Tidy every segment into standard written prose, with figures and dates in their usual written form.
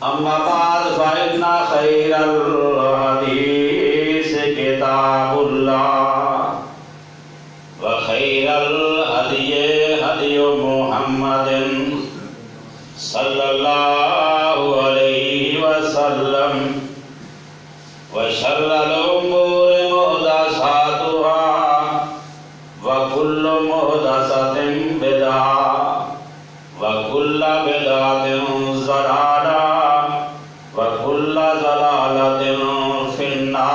अम्मा बाद फ़इन्ना खैरल हदीस किताबुल्लाह व खैरल हदी हदी मुहम्मदिन सल्लल्लाहु अलैहि वसल्लम व शर्रल उमूरि मुहदसातुहा व कुल्लु मुहदसतिन बिदअह व कुल्लु बिदअतिन ज़लाला व कुल्लु ज़लालतिन फिन्नार।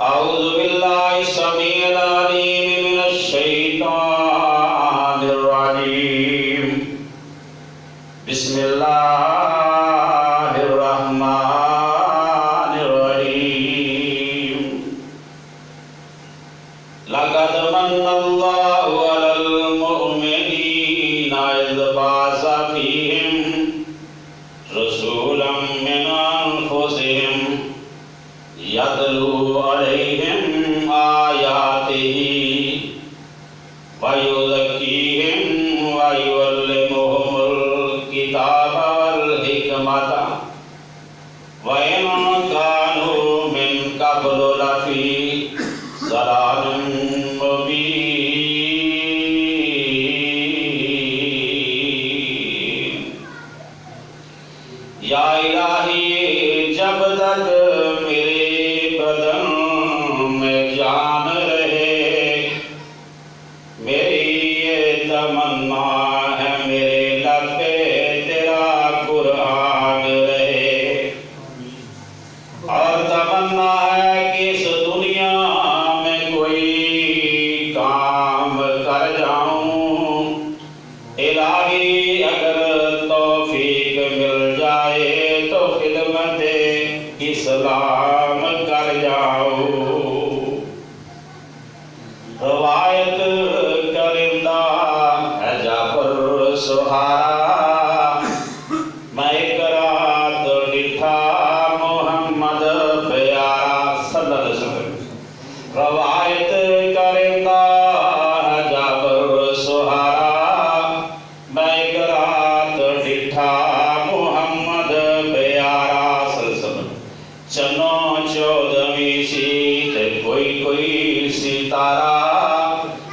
अऊज़ु बिल्लाहि समीइल अलीम मिनश शैतानिर रजीम। बिस्मिल्लाहिर रहमानिर रहीम। लक़द मन्नल्लाहु अलल मुअ्मिनीना इज़ बअस फ़ीहिम रसूलन मिन अनफुसिहिम यतलू अलैहिम आयातिही व युज़क्कीहिम व युअल्लिमुहुमुल किताब वल हिकमता व इन कानू मिन क़ब्लु लफ़ी ज़लालिम मुबीन। या इलाही जब तक मेरे बदन में जान रहे मेरी ये तमन्ना है मेरे लब पे तेरा कुरान रहे। और तमन्ना है कि इस दुनिया में कोई काम कर जाऊं। इलाही अगर तौफीक मिल जाए तो खिदमत इस्लाम कर जाओ। रवायत करिंदा है जाफर सुहारा मैं एक रात डिठा मोहम्मद प्यारा सल्लल्लाहु अलैहि वसल्लम। रवायत करिंदा है जाफर सुहारा मैं एक रात डिठा मोहम्मद प्यारा सल्लल्लाहु अलैहि वसल्लम। चनो चौदहवीं सी ते कोई सितारा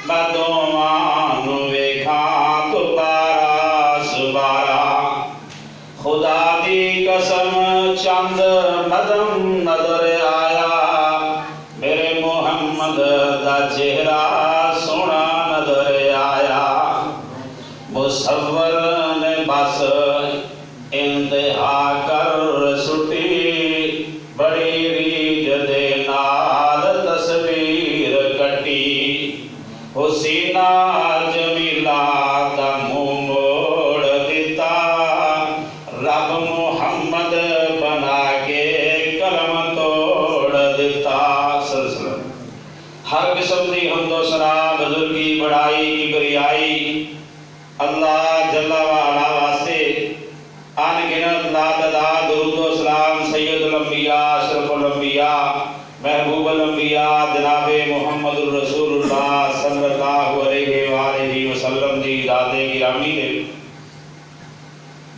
मैं दोवां नूं वेखां तो बारा सुबारा। खुदा दी कसम चंद नदम नजर आया मेरे मोहम्मद दा चेहरा सोना नजर आया। मुसव्वर ने बस इंतहा कर सुटी बड़ी रीझ दे नाल तस्वीर कटी। हुसीना जमीला दा मुंह मोड़ दिता रब मुहम्मद बना के कलम तोड़ दिता। हर किस्म दी हम्दो सना बुजुर्गी बड़ाई किबरियाई अल्लाह जल्ला व अला वास्ते अनगिनत लातदाद दुरूद व सलाम सैयदुल अंबिया अशरफुल अंबिया महबूबुल अंबिया जनाबे मुहम्मदुर रसूलुल्लाह सल्लल्लाहु अलैहि वसल्लम दी ज़ाते गिरामी दे।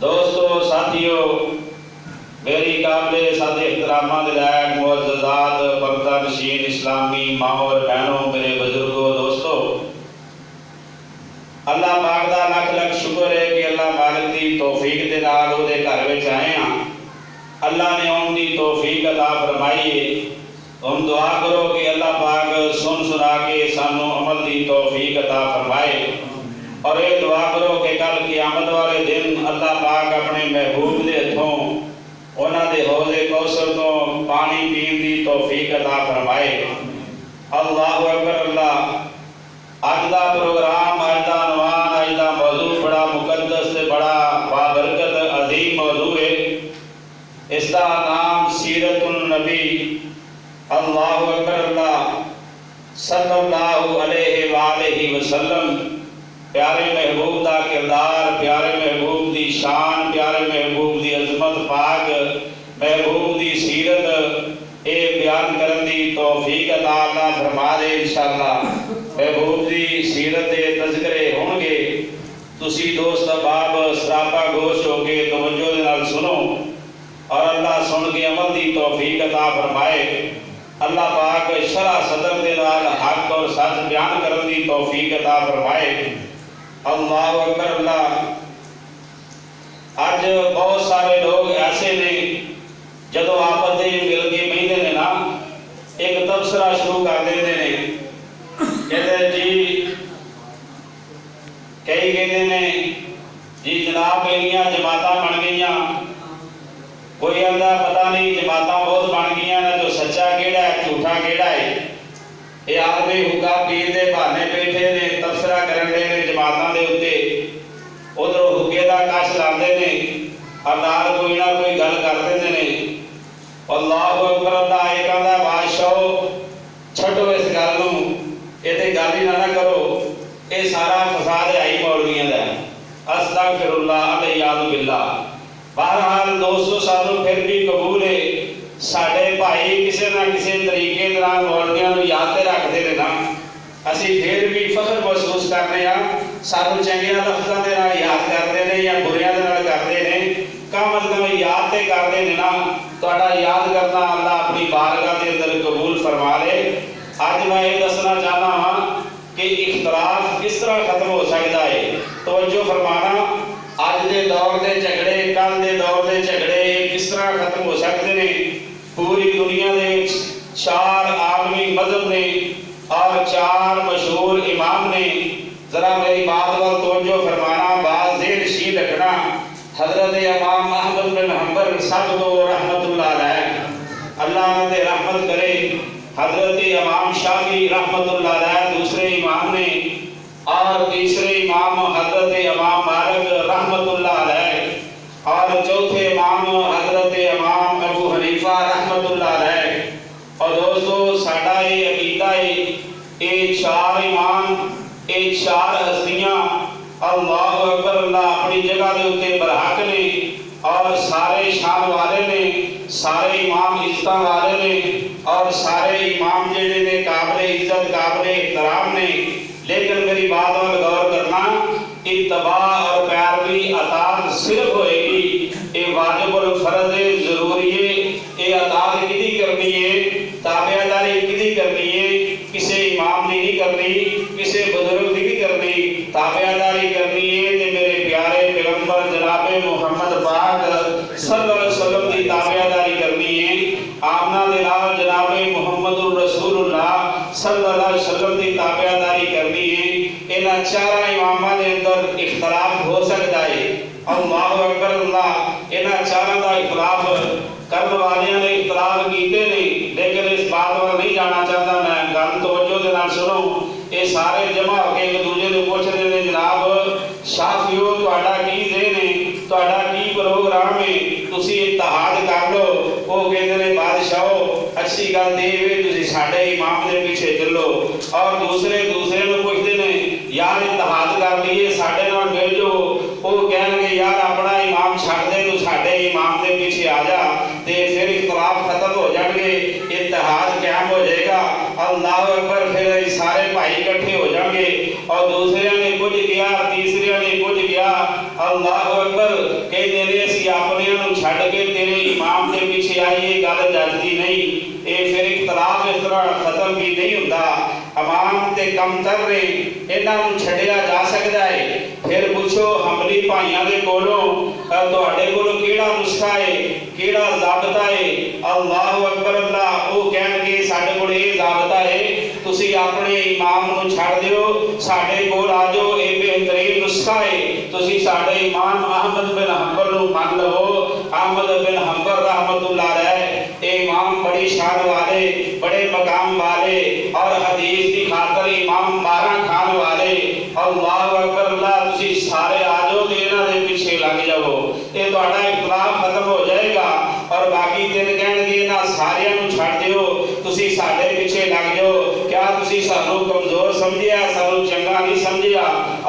दोस्तों साथियों मेरी काबिल सादे एहतरामा दे लायक मुअज़्ज़ज़ात पर्दा नशीन इस्लामी माँ और बहनों मेरे बुजुर्गों दोस्तों अल्लाह पाक दा लख लख शुक्र है कि अल्लाह मालिक दी तौफीक दे नाल ओदे घर विच आए हां। अल्लाह ने आउण दी तौफीक अता फरमाई है। हम दुआ करो कि अल्लाह पाक सुन सुना के सानू अमल दी तौफीक अता फरमाए। और ये दुआ करो कि कल क़यामत वाले दिन अल्लाह पाक अपने महबूब दे हथों उन्हां दे हौज़े कौसर तो पानी पीण दी तौफीक अता फरमाए। अल्लाहु अकबर अल्लाह। अज दा प्रोग्राम अज दा अनवान अज दा मौजू बड़ा मुकद्दस ते बड़ा बाबरकत अजीम मौजू है। इसका नाम सीरतुन नबी अल्लाहु अकबर अल्लाह सल्लल्लाहु अलैहि वसल्लम प्यारे महबूब दा किरदार प्यारे महबूब दी शान प्यारे महबूब दी अजमत पाक महबूब दी सीरत ए बयान करन दी तौफीक अता फरमा दे इंशाअल्लाह। महबूब दी सीरत दे तज़किरे होंगे। तुसी दोस्त बाब सरापा गोश हो के तवज्जो दे नाल सुनो और अल्लाह सुन के अमल दी तौफीक अता फरमाए। अल्लाह पाक शरह सदर दे नाल हक और सच बयान करने दी तौफीक अता फरमाए। अल्लाहु अकबर। अल्लाह अज बहुत सारे लोग ऐसे ने जदों आपस दे मिल के बहिंदे ने ना एक तबसरा शुरू कर देते ने, कहते जी कई कहते ने जी जनाब मेरिया जमात बन गई, कोई आंदा पता नहीं जमात बहुत बन गई ना, जो सच्चा केड़ा है झूठा केड़ा है। ये आदमी हुक्का पीर के बहाने बैठे ने तबसरा करने ने जमातों के उत्ते, उधरों हुक्के का कश लाते ने और नाल कोई ना कोई गल कर देते ने। अल्लाहु अकबर। अल्लाह एक आंदा बादशाह छड्डो इस गल नूं, इहते गल ही ना करो, ये सारा फसाद है ही मौलवियों का। अस्तगफिरुल्लाह अलैहि बिल्लाह। बहरहाल दोस्तों सानू फिर भी कबूल है, साडे भाई किसी ना किसी तरीके नाल मौलवियों नूं याद रखते हैं ना, असीं फिर भी फख्र महसूस करते हैं। सानू चंगियां लफ्ज़ां दे नाल याद करते हैं या बुरियां दे नाल करते हैं, कम अज़ कम याद ते करते हैं ना। तुहाडा याद करना अल्लाह अपनी बारगाह के अंदर कबूल फरमा ले। अज मैं ये दसना चाहता हाँ कि इख्तलाफ किस तरह खत्म हो सकता है। तवज्जो फरमाना, अज के दौर के झगड़े कल के दौर के झगड़े किस तरह खत्म हो सकते हैं। पूरी दुनिया के 4 आलमी मजहब ने और 4 मशहूर इमाम ने, जरा मेरी बात वाल तवज्जो फरमाना, बात ज़ेर नशीन रखना। हजरत इमाम अहमद बिन हंबल साहब को रहमतुल्लाह अलैह, अल्लाह ने रहमत करे। हजरत इमाम शाफी रहमतुल्लाह अलैह दूसरे इमाम ने, और तीसरे इमाम हजरत इमाम मालिक रहमतुल्लाह अलैह, और चौथे इमाम हजरत इमाम अबू हनीफा रहमतुल्लाह अलैह। और दोस्तों साडा ये अकीदा है, ये 4 इमाम, ये 4 हस्तियां अल्लाहु अकबर, अल्लाह अपनी जगह के उत्ते बरहक ने और सारे शान वाले ने, सारे इमाम इज्जत वाले ने और सारे इमाम जेड़े ने काबिल इज्जत काबिल एहतराम ने। लेकिन मेरी बात पर गौर करना, इत्तबा और पैरवी अतात सिर्फ होएगी, ये वाजिबुल फर्ज है, जरूरी है। ये अतात किदी करनी है, ताबेदारी किदी करनी है, किसी इमाम ने नहीं करनी, किसी बुजुर्ग की नहीं करनी, ताबेदारी करनी है ते मेरे प्यारे पैगंबर जनाबे मुहम्मद पाक सल्लल्लाहु अलैहि वसल्लम की ताबेदारी करनी है। आमना दे नाल जनाबे मुहम्मदुर रसूलुल्लाह सल्लल्लाहु अलैहि वसल्लम की ताबेदारी करनी है। इन्हां 4 इमामां दे अंदर इख्तलाफ हो सकता है। अल्लाहु अकबर। अल्लाह इन्हां 4 का इख्तलाफ करने वालियां ने इख्तलाफ कीते नहीं, लेकिन इस बात पर नहीं जाना चाहता मैं, गल तवज्जो दे नाल सुनो। ये सारे जमा होके एक दूजे को पूछते हैं, जनाब शाफियो तुहाडा की देन है, तुहाडा की प्रोग्राम है, तुसी इत्तेहाद कर लो। वो कहते हैं बादशाहो अच्छी गल देवे तुसी साडे इमाम दे पीछे चलो, और दूसरे को पूछते हैं यार इत्तेहाद कर लिए साडे नाल मिल जाओ। वो कहणगे यार अपना इमाम छड्ड दे, तू साडे इमाम दे पीछे आ जा, ते फिर इख्तलाफ खत्म हो जाएंगे, इत्तेहाद कायम हो जाएगा। अल्लाह अकबर। फिर सारे भाई इकट्ठे हो जाएंगे और दूसरे ने कुछ किया, तीसरे ने कुछ किया। अल्लाह अकबर। कहते ने असीं अपने नूं छड्ड के तेरे इमाम के पीछे आइए, गल जचदी नहीं। ये फिर इख्तलाफ इस तरह खत्म भी नहीं होता। इमाम ते कमतर ने, इन्हां नूं छड्डिया जा सकता है। फिर पूछो हमली भाइयों के कोलों तुहाडे कोलों किहड़ा नुस्खा है, किहड़ा ज़ाबता है। अल्लाह अकबर। अल्लाह वो कहणगे साडे कोल ये ज़ाबता है, तुसी अपने इमाम नूं छड्ड दिओ, साडे कोल आ जाओ, ये बेहतरीन नुस्खा है, तुसी साडे इमाम अहमद बिन हंबल नूं मान लवो। अहमद बिन हंबल रहमतुल्लाह अलैह इमाम बड़ी शान वाले, बड़े मकाम वाले और हदीस की खातर इमाम 12 खान वाले। अल्लाह अकबर। अल्लाह तुसी सारे आ जाओ ते इन्हां दे पीछे लग जाओ, ये तुहाडा इख्तलाफ खत्म हो जाएगा। और बाकी दिन कहणगे इन्हां सारियां नूं छड्ड दिओ, तुसी साडे पीछे लग जाओ। क्या तुसी सानू कमजोर समझिया, सानू चंगा नहीं समझिया।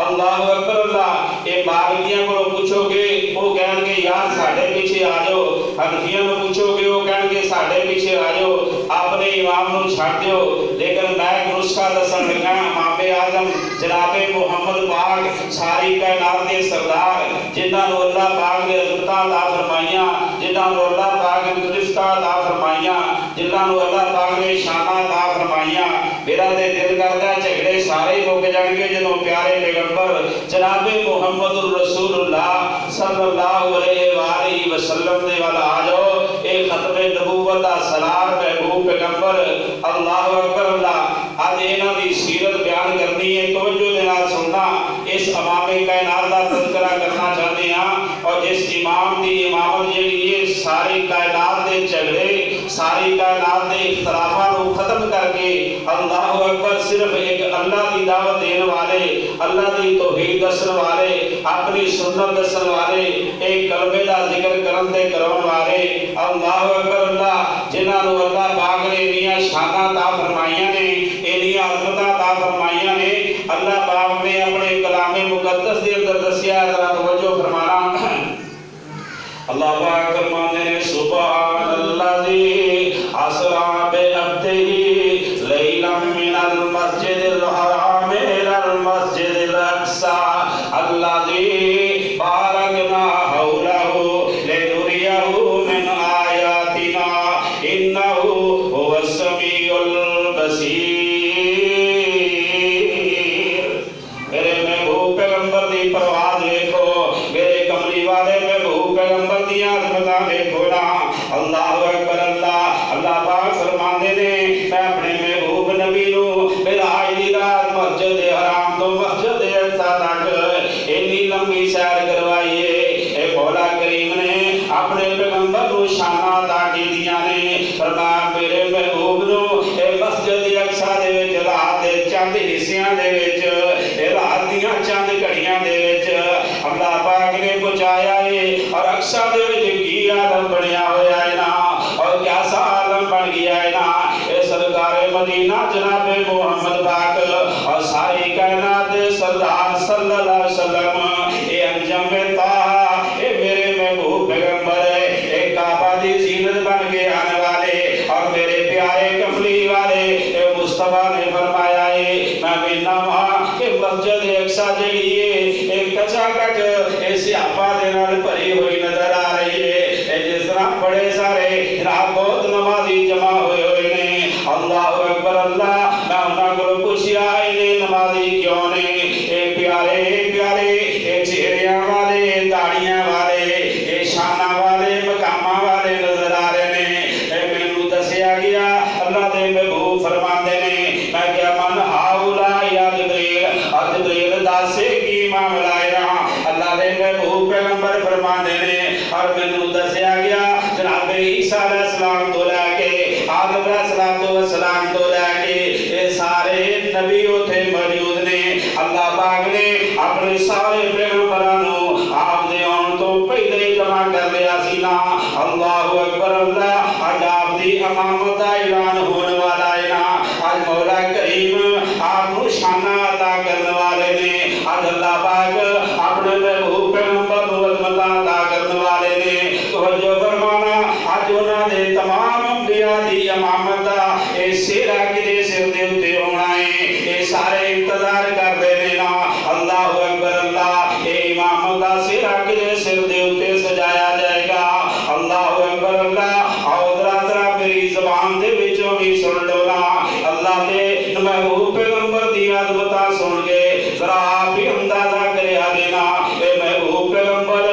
अल्लाह अकबर। अल्लाह ये बागियां को पूछोगे वो कहेंगे यार साढ़े पीछे आ जाओ। हनफियों को पूछोगे वो कहेंगे साढ़े पीछे आ जाओ, अपने इमाम को छड़ दो। लेकिन मैं एक नुस्खा दसन लगा, इमाम आजम जनाबे मुहम्मद पाक सारी कायनात के सरदार जिन्होंने अल्लाह पाक ने अज़मत अता फरमाइयां, जिन्होंने अल्लाह पाक ने तरिफ्त अता फरमाइयां, जिन्होंने अल्लाह पाक ने शान अता फरमाइयां। मेरा ते दिल करदा झगड़े सारे मुक जाएंगे जदों प्यारे पैगंबर जनाबे मुहम्मद रसूलुल्लाह सल्लल्लाहु अलैहि वसल्लम दे वाल आ जाओ। ए खत्मे नबूवत दा सलार महबूब पैगंबर अल्लाहु अकबर अल्लाह। आज इन्हां दी सीरत बयान करनी है, तवज्जो दे नाल सुनना। इस इमामे कायनात दा तज़किरा करना चाहते हैं और जिस इमाम दी इमामत जेहड़ी है सारी कायनात दे झगड़े सारी कायनात दे इख्तलाफां नूं खत्म करके अल्लाहु अकबर सिर्फ एक अल्लाह दी दावत देने वाले, अल्लाह दी तौहीद दसन वाले, अपनी सुन्नत दसन वाले, एक कलमे दा जिक्र करन ते करवाउण वाले अल्लाहु अकबर अल्लाह। जिन्हां नूं अल्लाह पाक ने इन्नियां शानां अता फरमाइयां ने, इन्नियां अज़मतां अता फरमाइयां ने। अल्लाह पाक ने अपने कलामे मुकद्दस दे अंदर दस्सिया, जरा तवज्जो फरमाना। अल्लाह पाक फरमाते हैं सुबहानल्लाज़ी असरा बिअब्दिही लैलन मिनल मस्जिदिल हराम इलल मस्जिदिल अक़सा अल्लज़ी बारकना हौलहु लिनुरियहु मिन आयातिना इन्नहु हुवस समीउल बसीर। मेरे महबूब पैगंबर दी परवाज़ देखो, मेरे कमली वाले महबूब पैगंबर दी अज़मतां देखो ना। अल्लाहु अकबर अल्लाह। अल्लाह पाक फरमाते ने मैं अपने महबूब नबी नू मिराज दी रात मस्जिद हराम तो मस्जिद अक़सा तक इन्नी लंबी सैर करवाई है। ए मौला करीम ने अपने पैगंबर नू शानां अता कीतियां ने। फरमाया मेरे महबूब नू ए मस्जिद अक़सा दे विच रात दे चंद हिस्सियां दे विच ए रात दीयां चंद घड़ियां दे विच अल्लाह पाक ने पहुंचाया है। और अक़सा दे विच की आलम बनया होया है ना, और क्या सा आलम बन गया है ना। ए सरकारे मदीना जनाबे मुहम्मद पाक और सारी कायनात दे सरदार सल्लल्लाहु अलैहि वसल्लम ए अंजामे ताहा ए मेरे महबूब पैगंबर ए काबा दी ज़ीनत बन के आने वाले और मेरे प्यारे कमली वाले ए मुस्तफा ने फरमाया है मैं बिना वहां के मस्जिद अक़सा जेड़ी है एक कचाकच ए सियापा दे नाल भरी हुई नजर आ रही है। ए जिस तरह बड़े सारे जनाब बहुत नमाजी जमा हुए ने। अल्लाहु अकबर अल्लाह। मैं उन्हां कोलों पुछया इन्हें नमाजी क्यों ने? ए प्यारे प्यारे ए चेहरियां वाले, दाढ़ियां वाले, ए शाना वाले, मकामा वाले नजर आ रहे ने। ए मैनू दस्सिया गया अल्लाह दे महबूब फरमांदे ने मैं क्या मन हाउला या जिब्रील और जिब्रील दस्से की मामला है ना। अल्लाह दे महबूब पैगंबर फरमांदे ने और मैनू दस्सिया गया जनाब ईसा अलैहिस्सलाम तो लैके आदम अलैहिस्सलाम तो लैके ये सारे नबी उथे मौजूद ने। अल्लाह पाक ने अपने सारे पैगंबरां नू आप दे आउण तो पहले जमा कर लिया सी ना। अल्लाहु अकबर अल्लाह। आज आप दी इमामत दा ऐलान होने वाला है ना। आज मौला करीम आपनू शाना अता करने वाले ने। आज अल्लाह पाक अपने महबूब पैगंबर नू अज़मतां अता करने वाले ने। तवज्जो फरमाना आज उन्हां दे तमाम अंबिया दी इमामत दा ए सिरा किदे सिर दे उत्ते होना है। ए सारे इंतजार कर रहे ने ना। अल्लाहु अकबर अल्लाह। ए इमामत दा सिरा किदे सिर दे उत्ते सजाया जाएगा। अल्लाहु अकबर अल्लाह। आओ जरा मेरी ज़बान दे विचों भी सुन लो ना। अल्लाह दे महबूब पैगंबर दी अज़मतां सुन के जरा आप ही अंदाजा करे देना। ए महबूब पैगंबर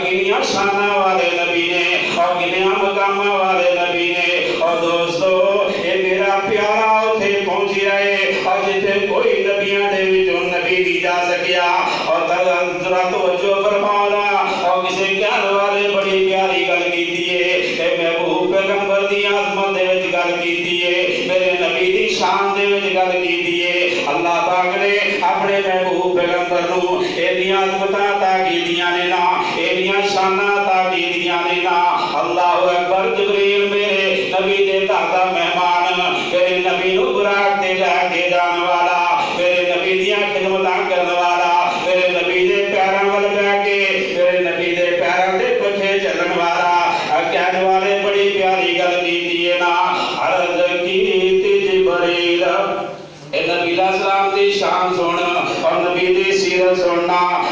किनियां शाना वाले नबी ने और किनियां मकामा वाले नबी ने। और दोस्तों ये मेरा प्यारा उथे पहुंचिया है और जिथे कोई नबियां दे विचों नबी नहीं जा सकिया। और जरा तवज्जो फरमाना और किसी कहने वाले बड़ी प्यारी गल कीती है। ए महबूब पैगंबर दी अज़मत दे विच गल कीती है, मेरे नबी दी शान दे विच गल कीती है। अल्लाह पाक ने अपने महबूब पैगंबर नू इन्नियां अज़मतां अता कीतियां ने ना, इन्नियां शानां अता कीतियां ने ना। अल्लाहु अकबर। जिब्रील मेरे नबी दे घर दा मेहमान, मेरे नबी नू बुराक ते लैके जाने वाला, मेरे नबी दियां खिदमतां करने वाला, मेरे नबी दे पैरां वल बैठ के मेरे नबी दे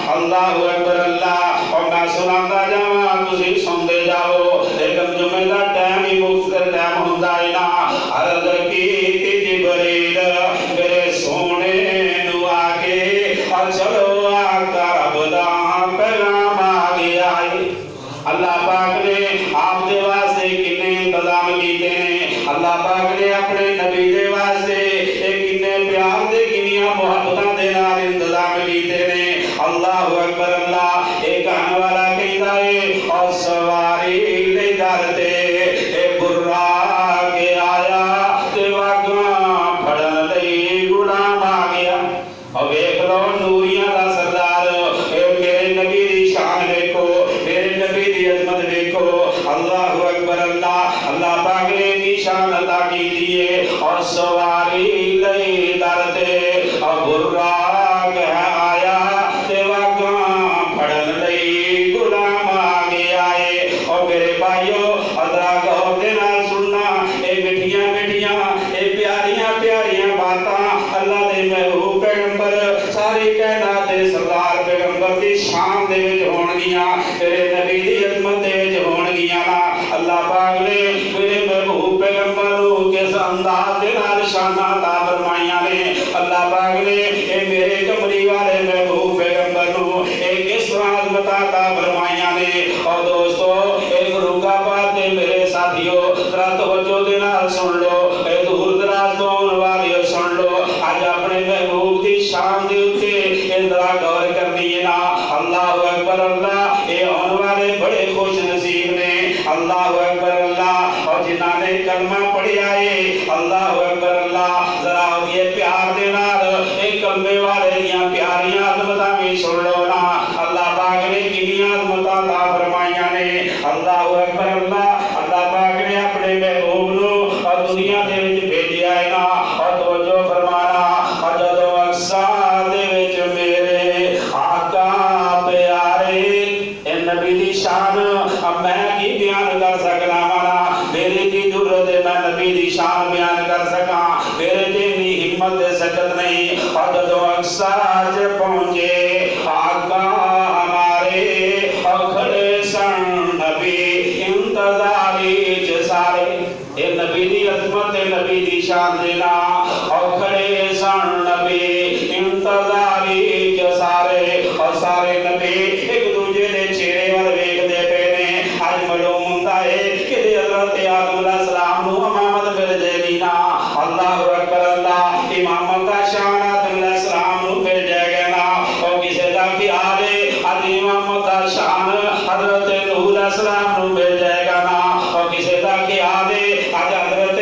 अल्लाहु अकबर अल्लाह। और मैं सुनाता जावा तुसी सुनते जाओ, लेकिन जुमे दा टाइम ही मुख्तर टाइम हुंदा है ना। अर्ज़ कीती जिब्रील मेरे सोने नू आके और चलो आका रब दा पैगाम आ गया है। अल्लाह पाक ने आप दे वास्ते किन्ने इंतजाम कीते ने। अल्लाह पाक ने अपने नबी दे वास्ते किन्ने प्यार दे किन्नियां मोहब्बतां दे नाल इंतजाम कीते ने। अल्लाहु अकबर अल्लाह। एक कहने वाला कहता है और सवारी ले दरते बुर्रा के आया ते वागा फड़न लई गुलाम आ गया। और वेख लो नूरियां दा सरदार मेरे नबी दी शान देखो, मेरे नबी दी अजमत देखो। अल्लाहु अकबर अल्लाह। अल्लाह पाक ने निशान अता की दिए और सवारी ले दरते और बुर्रा के आया ते वागा फड़न लई गुलाम आ गया है। और मेरे भाइयों अदरा गौर दे नाल सुनना, ए मिठियां मिठियां ए प्यारियां प्यारियां बातां अल्लाह दे महबूब पैगंबर सारी कायनात दे सरदार पैगंबर दी शान दे विच होणगियां, तेरे नबी दी अजमत दे विच होणगियां ना। अल्लाह पाक ने मेरे महबूब पैगंबर नू किस अंदाज दे नाल शानां अता फरमाईयां ने। अल्लाह पाक ने ए मेरे कमली वाले महबूब पैगंबर नू ए किस अजमत अता फरमाईयां ने। और दोस्तों एक रुका बात है मेरे साथियों, जरा तवज्जो दे नाल सुन लो, ए दूर दराज तो आने वाले सुन लो। आज अपने महबूब दी शान दे उत्ते ए जरा गौर करनी है ना। अल्लाहु अकबर अल्लाह। ए आने वाले बड़े खुश नसीब ने। अल्लाहु अकबर अल्लाह। और जिन्हां ने कलमा पढ़िया है अल्लाहु अकबर अल्लाह, जरा ये प्यार दे नाल एक कलमे वाले दियां प्यारियां अजमतां भी सुन लो ना। अल्लाह पाक ने किन्नियां अजमतां अता फरमाईयां ने। अल्लाहु अकबर अल्लाह। अल्लाह पाक ने अपने महबूब नू और दुनिया दे विच भेजिया है ना। और तवज्जो फरमाना, और जदों अक्सा दे विच मेरे आका प्यारे ए नबी दी शान अब मैं की बयान कर सकना वाला, मेरी की जरूरत है मैं नबी दी शान बयान कर सका, मेरे ते इतनी हिम्मत दे सकत नहीं। और जदों अक्सा च पहुंचे आका हमारे और खड़े सन नबी इंतजारी च सारे। ए नबी दी अजमत ए नबी दी शान देना। और खड़े सन नबी इंतजारी च सारे। और सारे नबी एक दूजे दे चेहरे वाल वेखदे पे ने। अज मालूम हुंदा है कि हज़रत आदम अलैहिस्सलाम नू इमामत मिल जाएगी ना। अल्लाहु अकबर अल्लाह। इमामत दा शान आदम अलैहिस्सलाम नू मिल जाएगा ना। और किसे दा ख्याल है अज इमामत दा शान हज़रत नूह अलैहिस्सलाम नू मिल जाएगा ना। और किसे दा ख्याल है अज हज़रत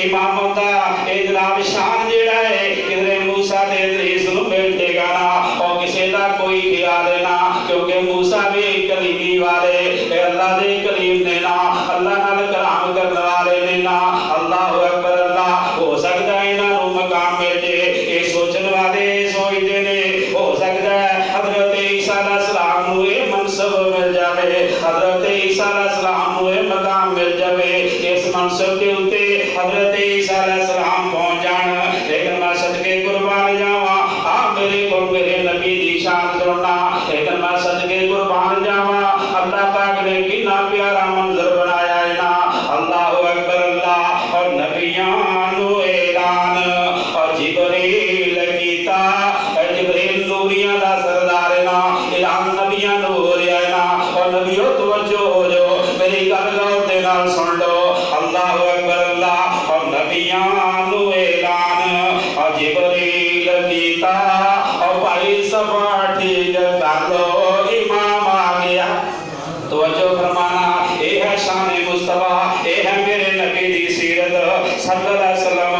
इमामत दा ए जनाब शान जेड़ा है किधरे मूसा ते इदरीस नू मिल जाएगा ना। और किसे दा कोई ख्याल ना, क्योंकि मूसा भी कलीमी वाले अल्लाह दे कलीम ने ना, अल्लाह नाल कलाम करने वाले ने ना। अल्लाहु अकबर अल्लाह। हो सकता है इन्हां नू मकाम मिल जे, ये सोचने वाले सोचते ने हो सकता है हज़रत ईसा अलैहिस्सलाम नू ये मनसब मिल जावे, हज़रत ईसा अलैहिस्सलाम नू ये मकाम मिल जावे, इस मनसब के उत्ते हज़रत ईसा अलैहिस्सलाम पहुंच जान। लेकिन मैं सदके कुर्बान जावा, आ मेरे को मेरे नबी दी शान सुनना। लेकिन मैं सदके कुर्बान जावा, अल्लाह पाक ने कितना प्यारा मंजर बनाया है ना। अल्लाहु अकबर अल्लाह। और नबियां नू ऐलान और जिब्रील कीता, जिब्रील नूरियां दा सरदार है ना, ऐलान नबियां नू हो रहा है ना। और नबियों तवज्जो हो जो, मेरी गल गौर दे नाल सुन लो। अल्लाहु अकबर अल्लाह। और नबियां नू ऐलान और जिब्रील कीता, और भाई सफा ठीक कर लो इमाम आ गया। तवज्जो फरमाना, ए है शान मुस्तफा, ए है मेरे नबी दी सीरत सल्लल्लाहु अलैहि वसल्लम।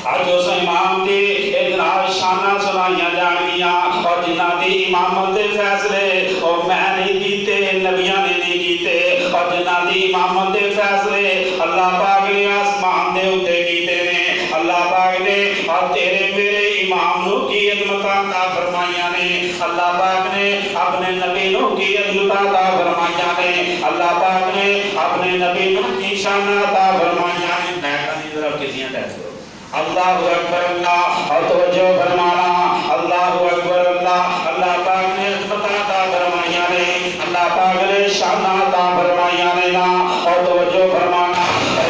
आज उस इमाम दी इजरार शाना सुनाइयां जाणगियां। और जिन्हां दी इमामत दे फैसले और मैं नहीं कीते, नबियां ने नहीं कीते। और जिन्हां दी इमामत दे फैसले अल्लाह पाक ने आसमान दे उत्ते कीते ने। अल्लाह पाक ने और तेरे मेरे इमाम नू की अजमतां अता फरमाइयां ने। अल्लाह पाक ने अपने नबी नू की अजमतां अता फरमाइयां ने। अल्लाह पाक ने अपने नबी नू की शान अता फरमाइयां ने। मैं जरा कितियां दे दो। अल्लाहु अकबर अल्लाह। और तवज्जो फरमाना, अल्लाह अल्लाहु अकबर अल्लाह अल्लाह पाक ने अज़मत अता फरमाइयां ने अल्लाह पाक ने शान अता फरमाइयां ने ना और तवज्जो फरमाना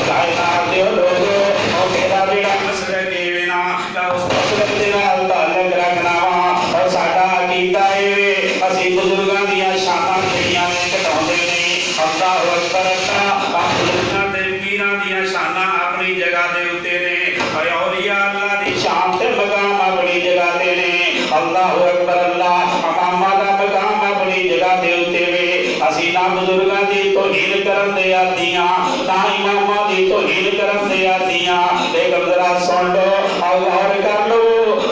कायनात दे लोगो और मेरा जेड़ा मसला के ना उस मसले दे नाल ताल्लुक रखना वा और साडा अकीदा है ਅਸੀਂ बुजुर्गों दी शानां जेड़ियां ने घटाउंदे नहीं अल्लाहु अकबर अल्लाह आप बुजुर्गों दे पीरां दी शानां अपनी जगह दे उत्ते ने औलिया अल्लाह दी शान ते मकाम अपनी जगह ते ने अल्लाहु अकबर अल्लाह इमामां दा मकाम अपनी जगह दे उत्ते वे ਅਸੀਂ ना बुजुर्गों दी तौहीन करन दे आदीआं ना इमामां दी तौहीन करन दे आदीआं लेकिन जरा सुन लो और गौर कर लो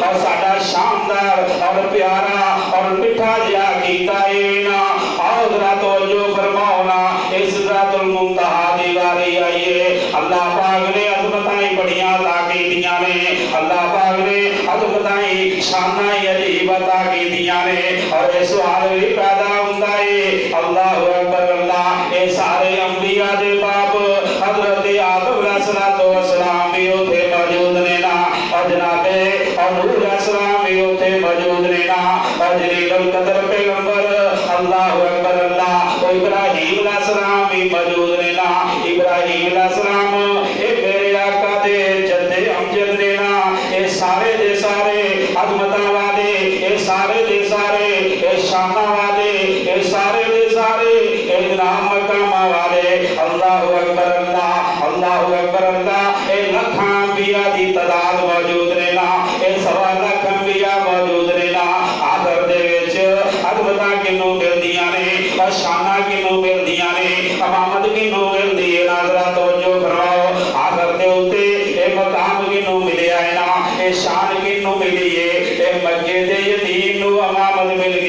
और साडा शानदार और प्यारा और मिठा जिहा कीता है ना आओ जरा तवज्जो फरमाओ ना इस सिदरतुल मुंतहा दी वारी आई है अल्लाह पाक ने अज़मतां बड़ियां अता कीतियां ने अल्लाह पाक ने अज़मतां शानां अजीब अता कीतियां ने और ये सवाल भी पैदा हुंदा है अल्लाहु अकबर अल्लाह ये सारे अंबिया दे बाप हजरत आदम अलैहिस्सलातु वस्सलाम भी उथे मौजूद ने ना और जनाबे और नूह अलैहिस्सलाम भी उथे मौजूद ने ना और जलीलुल कदर पैगंबर अल्लाहु अकबर अल्लाह और इब्राहीम अलैहिस्सलाम भी मौजूद ने ना इब्राहीम अलैहिस्सलाम ए मेरे आका दे जद्दे अमजद ने ना ये सारे दे सारे अज़मतां वाले ये सारे दे सारे ये शानां वाले ये सारे दे सारे ये नाम मकाम वाले अल्लाहु अकबर अल्लाह ए लखां अंबिया दी तादाद मौजूद ने ना ए सवा लाख अंबिया मौजूद ने ना आखिर दे विच अज़मतां किन्नू मिलदियां ने और शानां किन्नू मिलदियां ने इमामत किन्नू मिलदी है ना जरा तवज्जो फरमाओ आखिर दे उत्ते ए मकाम किन्नू मिलिया है ना ए शान किन्नू मिली है ए मक्के दे यतीम नू इमामत मिल